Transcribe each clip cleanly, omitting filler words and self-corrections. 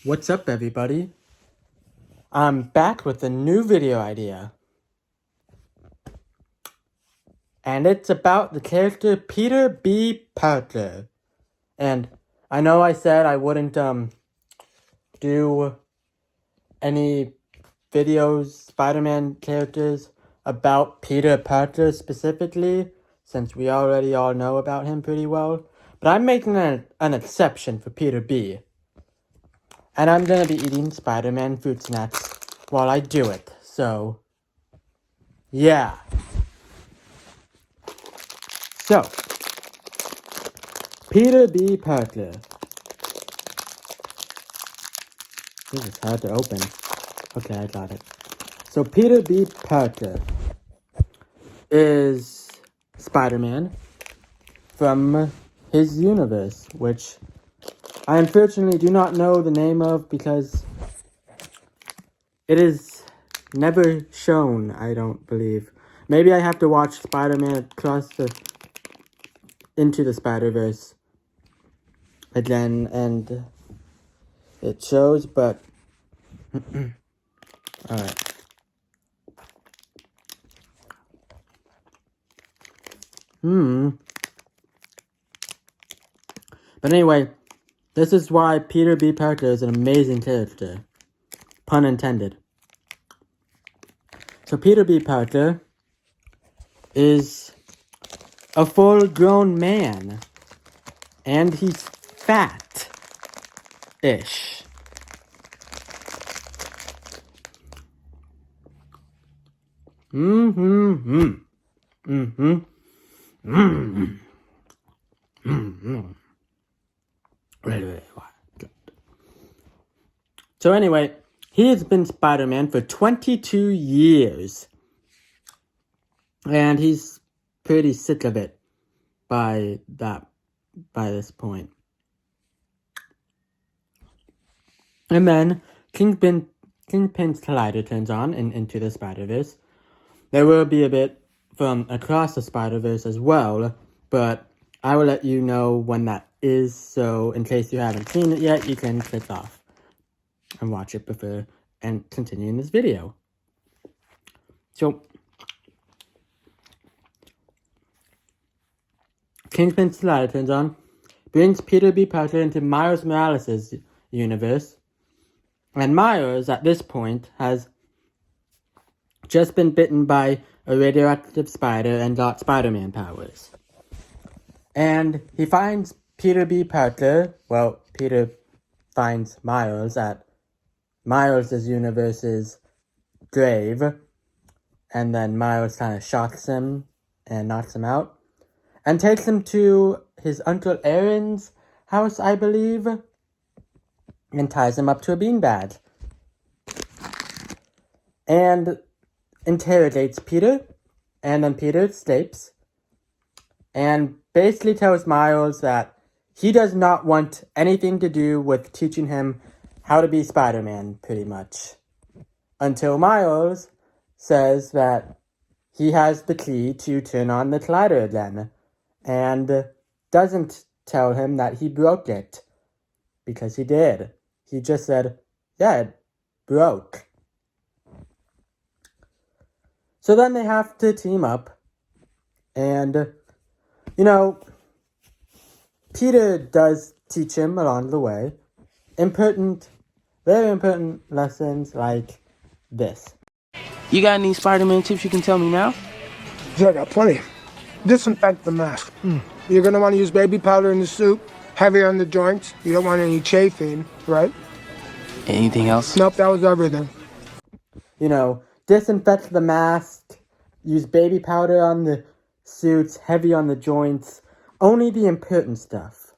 What's up, everybody? I'm back with a new video idea. And it's about the character Peter B. Parker. And I know I said I wouldn't do any videos, Spider-Man characters, about Peter Parker specifically, since we already all know about him pretty well. But I'm making an exception for Peter B. And I'm gonna be eating Spider-Man fruit snacks while I do it. So, yeah. So, Peter B. Parker. This is hard to open. Okay, I got it. So, Peter B. Parker is Spider-Man from his universe, which I unfortunately do not know the name of because it is never shown, I don't believe. Maybe I have to watch Spider-Man Into the Spider-Verse again, and it shows, but alright. But anyway, this is why Peter B. Parker is an amazing character. Pun intended. So Peter B. Parker is a full-grown man. And he's fat-ish. So anyway, he has been Spider-Man for 22 years. And he's pretty sick of it by this point. And then Kingpin's collider turns on Into the Spider-Verse. There will be a bit from Across the Spider-Verse as well, but I will let you know when that is, so in case you haven't seen it yet, you can click off and watch it before and continue in this video. So, Kingpin's collider turns on, brings Peter B. Parker into Miles Morales' universe, and Miles, at this point, has just been bitten by a radioactive spider and got Spider-Man powers. And he finds Peter B. Parker, Peter finds Miles at Miles' universe's grave, and then Miles kind of shocks him and knocks him out, and takes him to his Uncle Aaron's house, I believe, and ties him up to a beanbag. And interrogates Peter, and then Peter escapes, and basically tells Miles that he does not want anything to do with teaching him how to be Spider-Man, pretty much. Until Miles says that he has the key to turn on the collider again, and doesn't tell him that he broke it, because he did. He just said, yeah, it broke. So then they have to team up, and, Peter does teach him along the way very important lessons like this. You got any Spider-Man tips you can tell me now? Yeah, I got plenty. Disinfect the mask. You're gonna want to use baby powder in the soup, heavy on the joints. You don't want any chafing, right? Anything else? Nope, that was everything. Disinfect the mask, use baby powder on the suits, heavy on the joints, only the important stuff.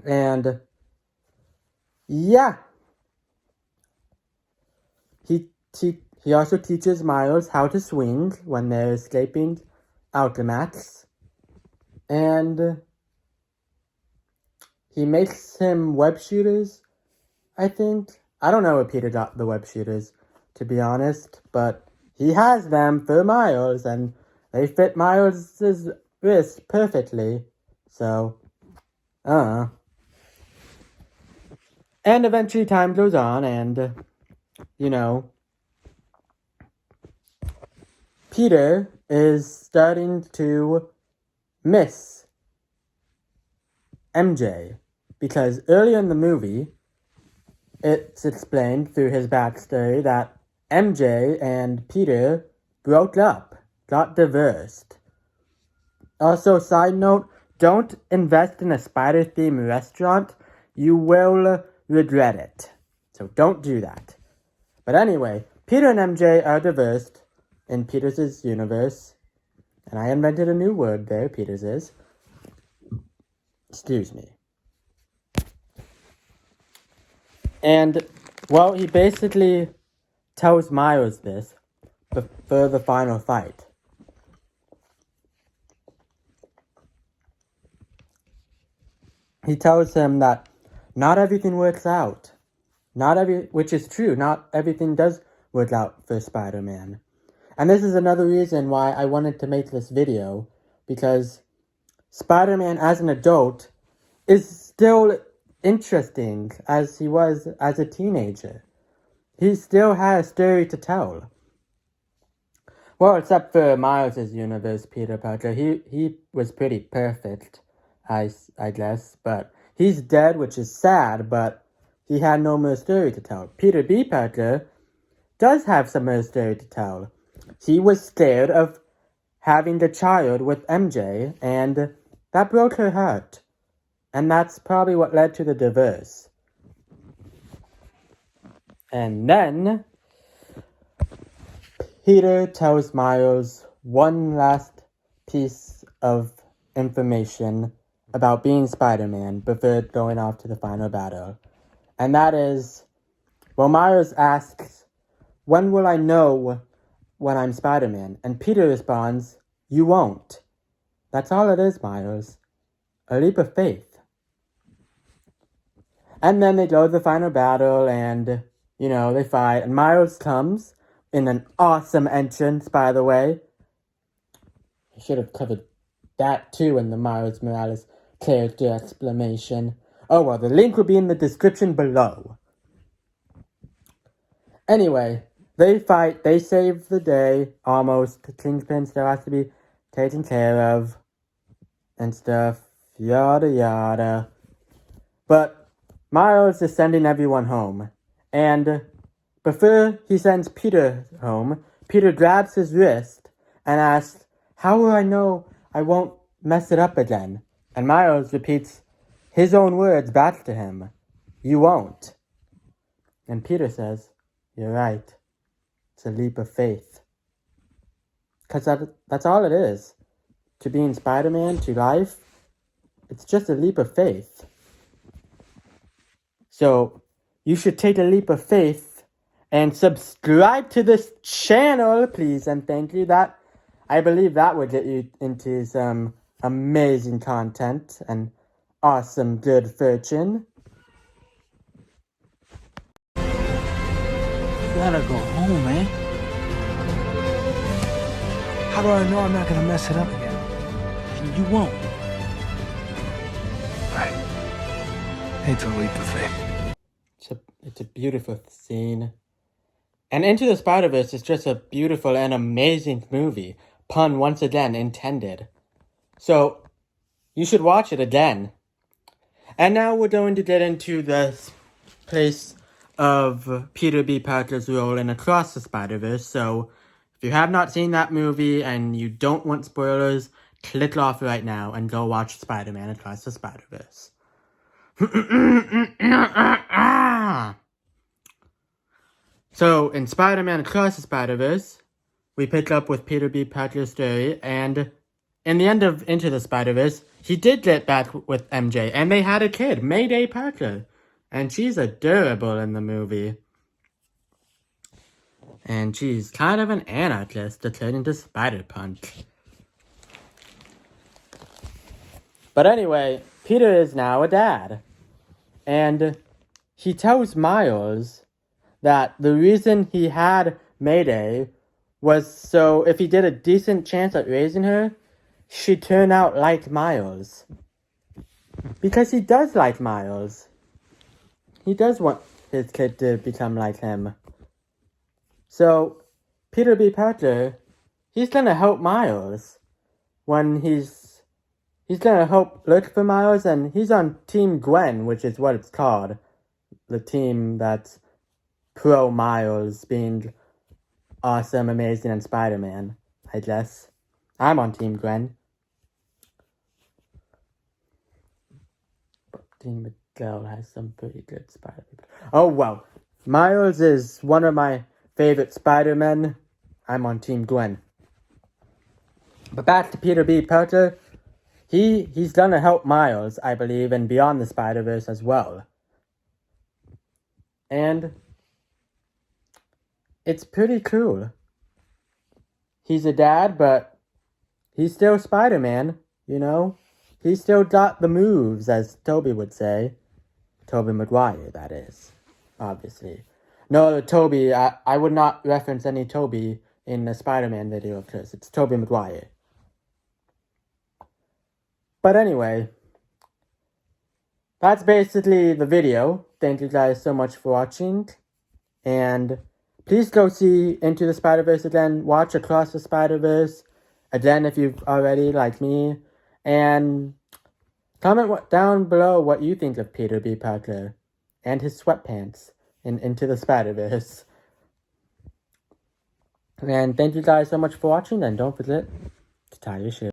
And, yeah. He also teaches Miles how to swing when they're escaping Alchemax. And he makes him web shooters, I think. I don't know where Peter got the web shooters, to be honest, but he has them for Miles, and they fit Miles' wrist perfectly. So, And eventually time goes on and, you know, Peter is starting to miss MJ. Because earlier in the movie, it's explained through his backstory that MJ and Peter broke up, got divorced. Also, side note, don't invest in a spider-themed restaurant. You will regret it. So don't do that. But anyway, Peter and MJ are divorced in Peter's universe. And I invented a new word there, Peter's is. Excuse me. And, well, he basically tells Miles this before the final fight. He tells him that not everything works out. Which is true, not everything does work out for Spider-Man. And this is another reason why I wanted to make this video, because Spider-Man as an adult is still interesting as he was as a teenager. He still has a story to tell. Well, except for Miles' universe, Peter Parker. He was pretty perfect, I guess, but he's dead, which is sad, but he had no more story to tell. Peter B. Parker does have some more story to tell. He was scared of having the child with MJ, and that broke her heart. And that's probably what led to the divorce. And then Peter tells Miles one last piece of information about being Spider-Man before going off to the final battle. And that is, well, Miles asks, when will I know when I'm Spider-Man? And Peter responds, you won't. That's all it is, Miles. A leap of faith. And then they go to the final battle and, you know, they fight. And Miles comes in an awesome entrance, by the way. I should have covered that too in the Miles Morales character explanation. Oh well, the link will be in the description below. Anyway, they fight, they save the day, almost. Kingpin still has to be taken care of, and stuff, yada yada. But Miles is sending everyone home, and before he sends Peter home, Peter grabs his wrist and asks, how will I know I won't mess it up again? And Miles repeats his own words back to him, you won't. And Peter says, you're right. It's a leap of faith. Because that's all it is. To being Spider-Man, to life, it's just a leap of faith. So, you should take a leap of faith and subscribe to this channel, please and thank you. I believe that would get you into some amazing content and awesome good fortune. You gotta go home, man. How do I know I'm not gonna mess it up again? And you won't. Right. It's a leap of faith. It's a beautiful scene. And Into the Spider-Verse is just a beautiful and amazing movie. Pun once again intended. So, you should watch it again. And now we're going to get into the place of Peter B. Parker's role in Across the Spider-Verse. So, if you have not seen that movie and you don't want spoilers, click off right now and go watch Spider-Man Across the Spider-Verse. So, in Spider-Man Across the Spider-Verse, we pick up with Peter B. Parker's story, and in the end of Into the Spider-Verse, he did get back with MJ, and they had a kid, Mayday Parker, and she's adorable in the movie. And she's kind of an anarchist to turn into Spider-Punk. But anyway, Peter is now a dad, and he tells Miles that the reason he had Mayday was so if he did a decent chance at raising her, she'd turn out like Miles. Because he does like Miles. he does want his kid to become like him. So, Peter B. Parker, he's gonna help Miles when he's gonna help look for Miles, and he's on Team Gwen, which is what it's called. The team that's pro Miles being awesome, amazing, and Spider-Man, I guess. I'm on Team Gwen. But Team Miguel has some pretty good Spider-Man. Oh, well. Miles is one of my favorite Spider-Men. I'm on Team Gwen. But back to Peter B. Parker. He's gonna help Miles, I believe, and Beyond the Spider-Verse as well. And it's pretty cool. He's a dad, but he's still Spider-Man, you know? He's still got the moves, as Tobey would say. Tobey Maguire, that is, obviously. No, Tobey, I would not reference any Tobey in the Spider-Man video, of course. It's Tobey Maguire. But anyway, that's basically the video. Thank you guys so much for watching. And please go see Into the Spider-Verse again. Watch Across the Spider-Verse again if you've already, like me. And comment down below what you think of Peter B. Parker and his sweatpants in Into the Spider-Verse. And thank you guys so much for watching, and don't forget to tie your shoe.